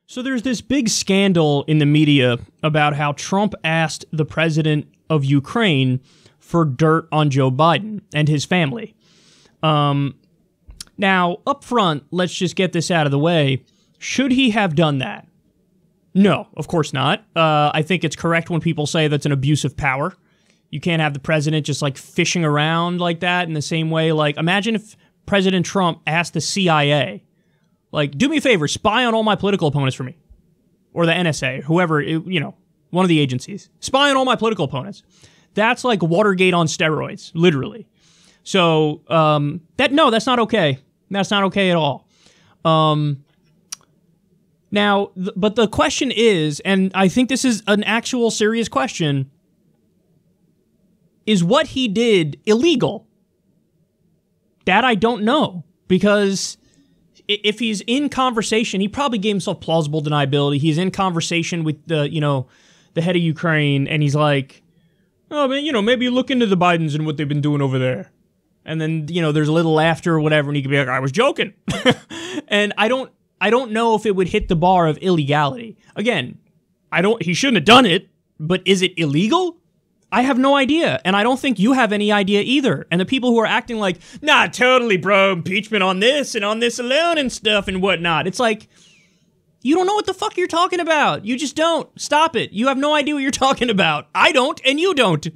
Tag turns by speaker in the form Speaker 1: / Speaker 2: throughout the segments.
Speaker 1: So there's this big scandal in the media about how Trump asked the president of Ukraine for dirt on Joe Biden and his family. Now, up front, let's just get this out of the way. Should he have done that? No, of course not. I think it's correct when people say that's an abuse of power. You can't have the president just like fishing around like that in the same way. Like, imagine if President Trump asked the CIA, like, do me a favor, spy on all my political opponents for me. Or the NSA, whoever, one of the agencies. Spy on all my political opponents. That's like Watergate on steroids, literally. So, that's not okay. That's not okay at all. Now, but the question is, and I think this is an actual serious question, is what he did illegal? That I don't know, because if he's in conversation, he probably gave himself plausible deniability. He's in conversation with the head of Ukraine, and he's like, oh, man, maybe look into the Bidens and what they've been doing over there. And then, there's a little laughter or whatever, and he could be like, I was joking. And I don't know if it would hit the bar of illegality. Again, he shouldn't have done it, but is it illegal? I have no idea, and I don't think you have any idea either. And the people who are acting like, nah, totally, bro, impeachment on this and on this alone and stuff and whatnot. It's like, you don't know what the fuck you're talking about. You just don't. Stop it. You have no idea what you're talking about. I don't, and you don't.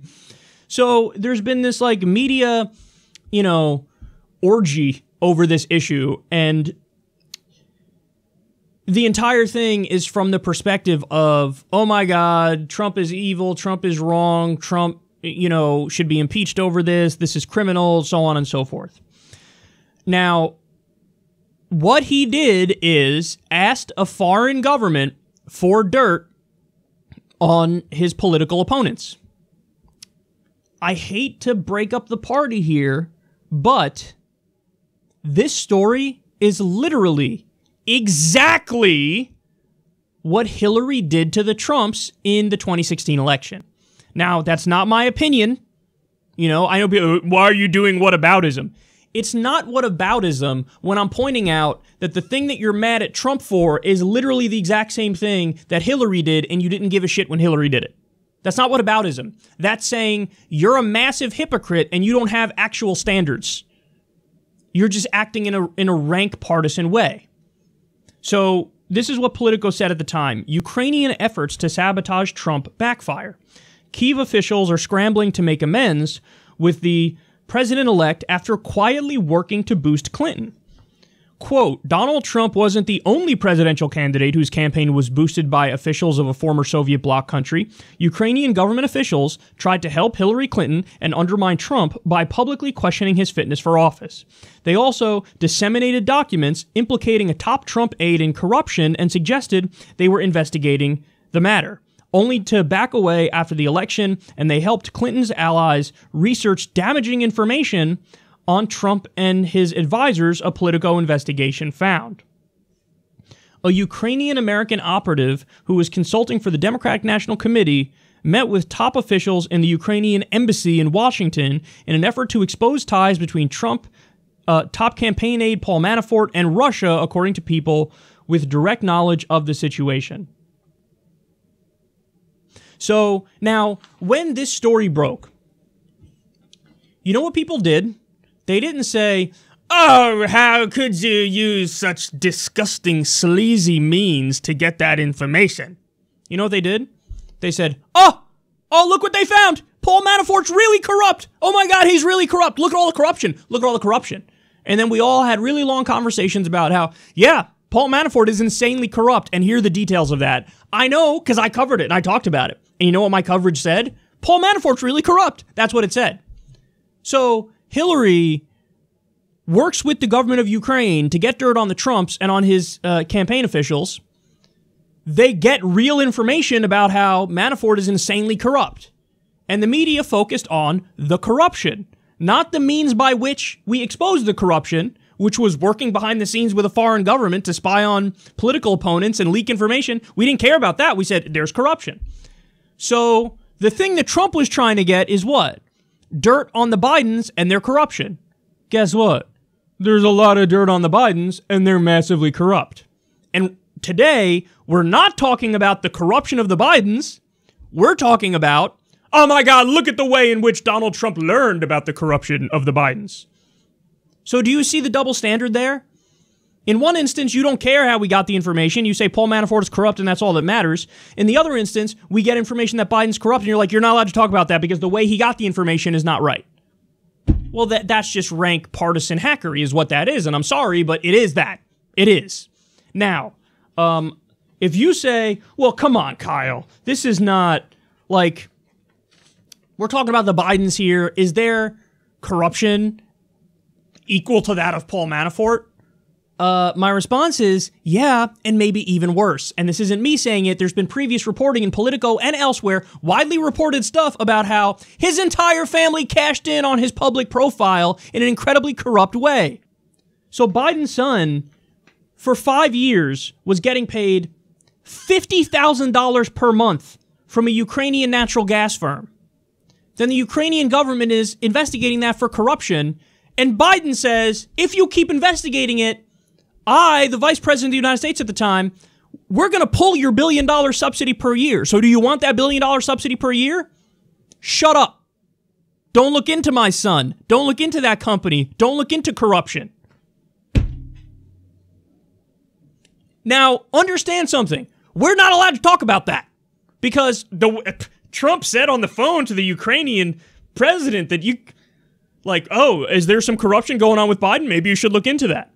Speaker 1: So there's been this, like, media, orgy over this issue, and the entire thing is from the perspective of, oh my God, Trump is evil, Trump is wrong, Trump, should be impeached over this is criminal, so on and so forth. Now, what he did is asked a foreign government for dirt on his political opponents. I hate to break up the party here, but this story is literally exactly what Hillary did to the Trumps in the 2016 election. Now, that's not my opinion. I know people, why are you doing whataboutism? It's not whataboutism when I'm pointing out that the thing that you're mad at Trump for is literally the exact same thing that Hillary did, and you didn't give a shit when Hillary did it. That's not whataboutism. That's saying you're a massive hypocrite and you don't have actual standards. You're just acting in a rank partisan way. So, this is what Politico said at the time. Ukrainian efforts to sabotage Trump backfire. Kyiv officials are scrambling to make amends with the president-elect after quietly working to boost Clinton. Quote, Donald Trump wasn't the only presidential candidate whose campaign was boosted by officials of a former Soviet bloc country. Ukrainian government officials tried to help Hillary Clinton and undermine Trump by publicly questioning his fitness for office. They also disseminated documents implicating a top Trump aide in corruption and suggested they were investigating the matter, only to back away after the election, and they helped Clinton's allies research damaging information on Trump and his advisors, a Politico investigation found. A Ukrainian-American operative who was consulting for the Democratic National Committee met with top officials in the Ukrainian embassy in Washington in an effort to expose ties between Trump, top campaign aide Paul Manafort, and Russia, according to people with direct knowledge of the situation. So, now, when this story broke, you know what people did? They didn't say, oh, how could you use such disgusting, sleazy means to get that information? You know what they did? They said, oh, look what they found. Paul Manafort's really corrupt. Oh my God, he's really corrupt. Look at all the corruption. Look at all the corruption. And then we all had really long conversations about how, yeah, Paul Manafort is insanely corrupt, and here are the details of that. I know, because I covered it and I talked about it. And you know what my coverage said? Paul Manafort's really corrupt. That's what it said. So, Hillary works with the government of Ukraine to get dirt on the Trumps and on his campaign officials. They get real information about how Manafort is insanely corrupt. And the media focused on the corruption, not the means by which we exposed the corruption, which was working behind the scenes with a foreign government to spy on political opponents and leak information. We didn't care about that. We said, there's corruption. So the thing that Trump was trying to get is what? Dirt on the Bidens and their corruption. Guess what? There's a lot of dirt on the Bidens, and they're massively corrupt. And today, we're not talking about the corruption of the Bidens. We're talking about, oh my God, look at the way in which Donald Trump learned about the corruption of the Bidens. So do you see the double standard there? In one instance, you don't care how we got the information. You say Paul Manafort is corrupt and that's all that matters. In the other instance, we get information that Biden's corrupt and you're like, you're not allowed to talk about that because the way he got the information is not right. Well, that's just rank partisan hackery is what that is. And I'm sorry, but it is that. It is. Now, if you say, well, come on, Kyle, this is not like, we're talking about the Bidens here. Is there corruption equal to that of Paul Manafort? My response is, yeah, and maybe even worse. And this isn't me saying it. There's been previous reporting in Politico and elsewhere, widely reported stuff about how his entire family cashed in on his public profile in an incredibly corrupt way. So Biden's son, for 5 years, was getting paid $50,000 per month from a Ukrainian natural gas firm. Then the Ukrainian government is investigating that for corruption, and Biden says, if you keep investigating it, I, the vice president of the United States at the time, we're going to pull your $1 billion subsidy per year. So do you want that $1 billion subsidy per year? Shut up. Don't look into my son. Don't look into that company. Don't look into corruption. Now, understand something. We're not allowed to talk about that because Trump said on the phone to the Ukrainian president that is there some corruption going on with Biden? Maybe you should look into that.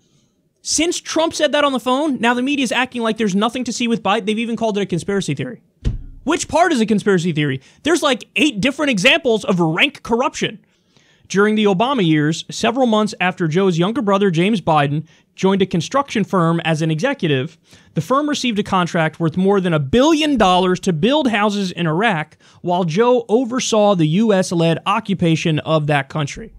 Speaker 1: Since Trump said that on the phone, now the media is acting like there's nothing to see with Biden. They've even called it a conspiracy theory. Which part is a conspiracy theory? There's like 8 different examples of rank corruption. During the Obama years, several months after Joe's younger brother, James Biden, joined a construction firm as an executive, the firm received a contract worth more than $1 billion to build houses in Iraq while Joe oversaw the U.S.-led occupation of that country.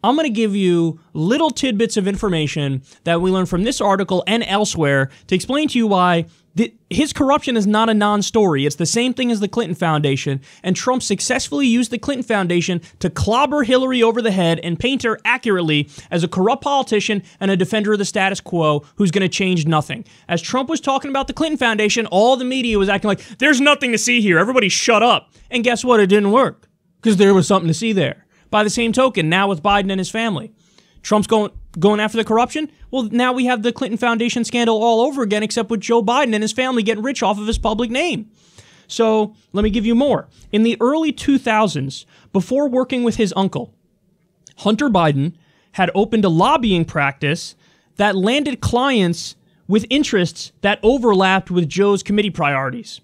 Speaker 1: I'm going to give you little tidbits of information that we learned from this article and elsewhere to explain to you why his corruption is not a non-story. It's the same thing as the Clinton Foundation, and Trump successfully used the Clinton Foundation to clobber Hillary over the head and paint her accurately as a corrupt politician and a defender of the status quo who's going to change nothing. As Trump was talking about the Clinton Foundation, all the media was acting like, there's nothing to see here. Everybody shut up. And guess what? It didn't work because there was something to see there. By the same token, now with Biden and his family, Trump's going after the corruption. Well, now we have the Clinton Foundation scandal all over again, except with Joe Biden and his family getting rich off of his public name. So let me give you more. In the early 2000s, before working with his uncle, Hunter Biden had opened a lobbying practice that landed clients with interests that overlapped with Joe's committee priorities.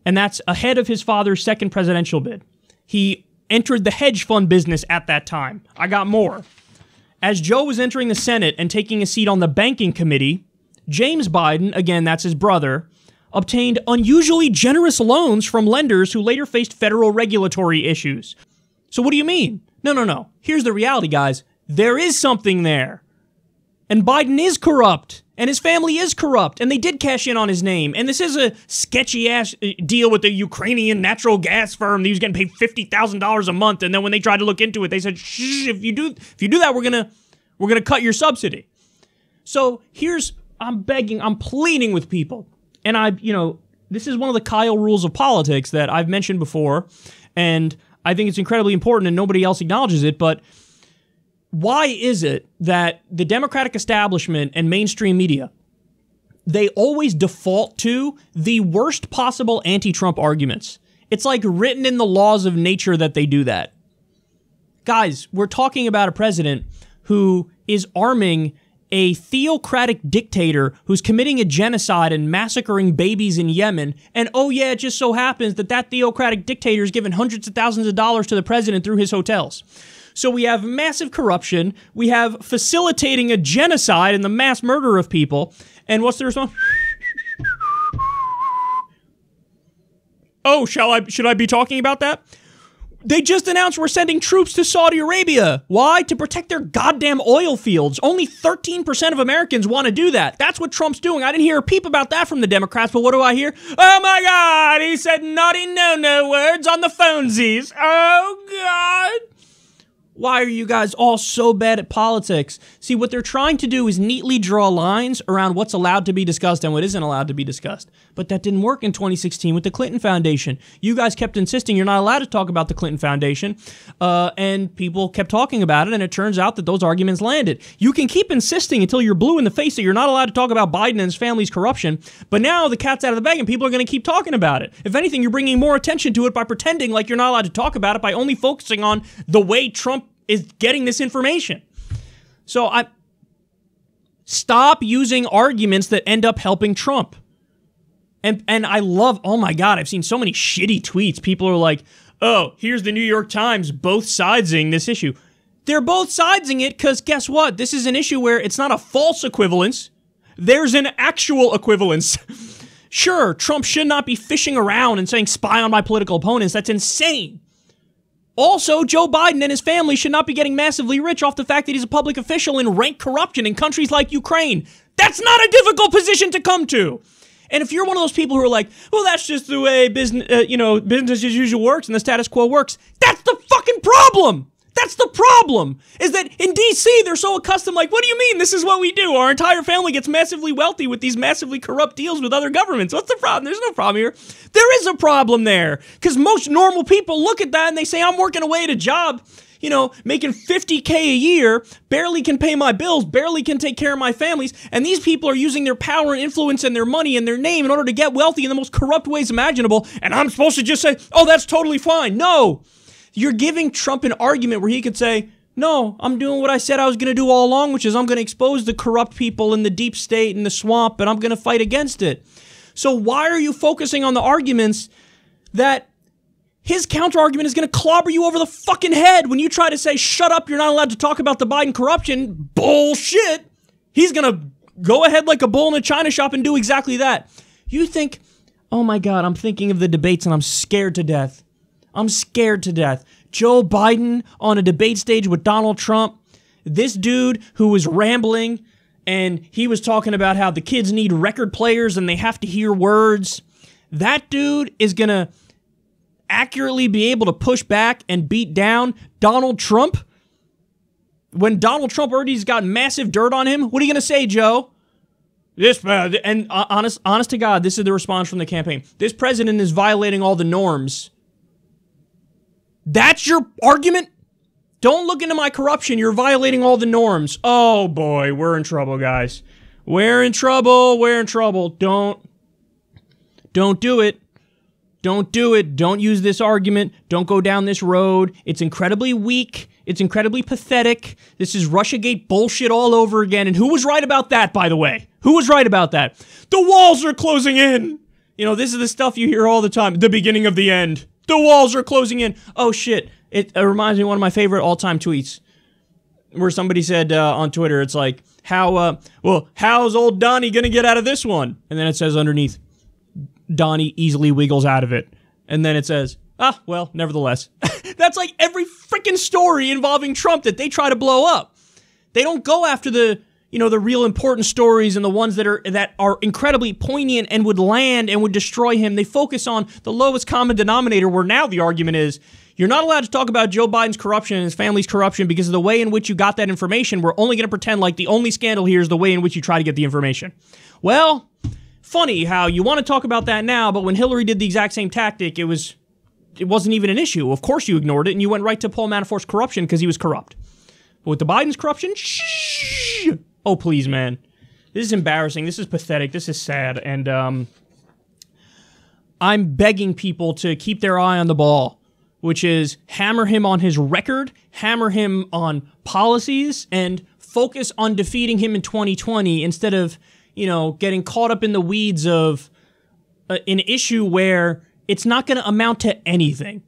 Speaker 1: And that's ahead of his father's second presidential bid. He entered the hedge fund business at that time. I got more. As Joe was entering the Senate and taking a seat on the banking committee, James Biden, again, that's his brother, obtained unusually generous loans from lenders who later faced federal regulatory issues. So what do you mean? No. Here's the reality, guys. There is something there. And Biden is corrupt. And his family is corrupt. And they did cash in on his name. And this is a sketchy-ass deal with the Ukrainian natural gas firm. He was getting paid $50,000 a month. And then when they tried to look into it, they said, shh, if you do that, we're gonna cut your subsidy. So I'm pleading with people. And this is one of the Kyle rules of politics that I've mentioned before. And I think it's incredibly important and nobody else acknowledges it. But why is it that the Democratic establishment and mainstream media, they always default to the worst possible anti-Trump arguments? It's like written in the laws of nature that they do that. Guys, we're talking about a president who is arming a theocratic dictator who's committing a genocide and massacring babies in Yemen. And oh yeah, it just so happens that theocratic dictator is giving hundreds of thousands of dollars to the president through his hotels. So we have massive corruption, we have facilitating a genocide and the mass murder of people, and what's the response? Oh, should I be talking about that? They just announced we're sending troops to Saudi Arabia. Why? To protect their goddamn oil fields. Only 13% of Americans want to do that. That's what Trump's doing. I didn't hear a peep about that from the Democrats, but what do I hear? Oh my God, he said naughty no-no words on the phonesies. Oh God. Why are you guys all so bad at politics? See, what they're trying to do is neatly draw lines around what's allowed to be discussed and what isn't allowed to be discussed. But that didn't work in 2016 with the Clinton Foundation. You guys kept insisting you're not allowed to talk about the Clinton Foundation, and people kept talking about it, and it turns out that those arguments landed. You can keep insisting until you're blue in the face that you're not allowed to talk about Biden and his family's corruption, but now the cat's out of the bag and people are going to keep talking about it. If anything, you're bringing more attention to it by pretending like you're not allowed to talk about it by only focusing on the way Trump is getting this information. So stop using arguments that end up helping Trump. And I love, oh my God, I've seen so many shitty tweets. People are like, oh, here's the New York Times both sidesing this issue. They're both sidesing it because guess what? This is an issue where it's not a false equivalence. There's an actual equivalence. Sure, Trump should not be fishing around and saying spy on my political opponents. That's insane. Also, Joe Biden and his family should not be getting massively rich off the fact that he's a public official in rank corruption in countries like Ukraine. That's not a difficult position to come to. And if you're one of those people who are like, well, that's just the way business as usual works and the status quo works, that's the fucking problem. That's the problem, is that in D.C., they're so accustomed, like, what do you mean this is what we do? Our entire family gets massively wealthy with these massively corrupt deals with other governments. What's the problem? There's no problem here. There is a problem there, because most normal people look at that and they say, I'm working away at a job, making $50K a year, barely can pay my bills, barely can take care of my families, and these people are using their power and influence and their money and their name in order to get wealthy in the most corrupt ways imaginable, and I'm supposed to just say, oh, that's totally fine. No. You're giving Trump an argument where he could say, no, I'm doing what I said I was going to do all along, which is I'm going to expose the corrupt people in the deep state and the swamp, and I'm going to fight against it. So why are you focusing on the arguments that his counter-argument is going to clobber you over the fucking head when you try to say, shut up, you're not allowed to talk about the Biden corruption? Bullshit. He's going to go ahead like a bull in a china shop and do exactly that. You think, oh my God, I'm thinking of the debates and I'm scared to death. I'm scared to death. Joe Biden on a debate stage with Donald Trump. This dude who was rambling and he was talking about how the kids need record players and they have to hear words. That dude is going to accurately be able to push back and beat down Donald Trump. When Donald Trump already's got massive dirt on him, what are you going to say, Joe? Honest to God, this is the response from the campaign. This president is violating all the norms. That's your argument? Don't look into my corruption. You're violating all the norms. Oh boy, we're in trouble, guys. We're in trouble. We're in trouble. Don't do it. Don't do it. Don't use this argument. Don't go down this road. It's incredibly weak. It's incredibly pathetic. This is Russiagate bullshit all over again. And who was right about that, by the way? Who was right about that? The walls are closing in. This is the stuff you hear all the time. The beginning of the end. The walls are closing in. Oh, shit. It reminds me of one of my favorite all-time tweets where somebody said on Twitter, it's like, how's old Donnie going to get out of this one? And then it says underneath, Donnie easily wiggles out of it. And then it says, nevertheless. That's like every freaking story involving Trump that they try to blow up. They don't go after the real important stories and the ones that are incredibly poignant and would land and would destroy him. They focus on the lowest common denominator, where now the argument is, you're not allowed to talk about Joe Biden's corruption and his family's corruption because of the way in which you got that information. We're only going to pretend like the only scandal here is the way in which you try to get the information. Well, funny how you want to talk about that now, but when Hillary did the exact same tactic, it wasn't even an issue. Of course you ignored it, and you went right to Paul Manafort's corruption because he was corrupt. But with the Biden's corruption, shh. Oh, please, man. This is embarrassing. This is pathetic. This is sad. And I'm begging people to keep their eye on the ball, which is hammer him on his record, hammer him on policies, and focus on defeating him in 2020 instead of, getting caught up in the weeds of an issue where it's not going to amount to anything.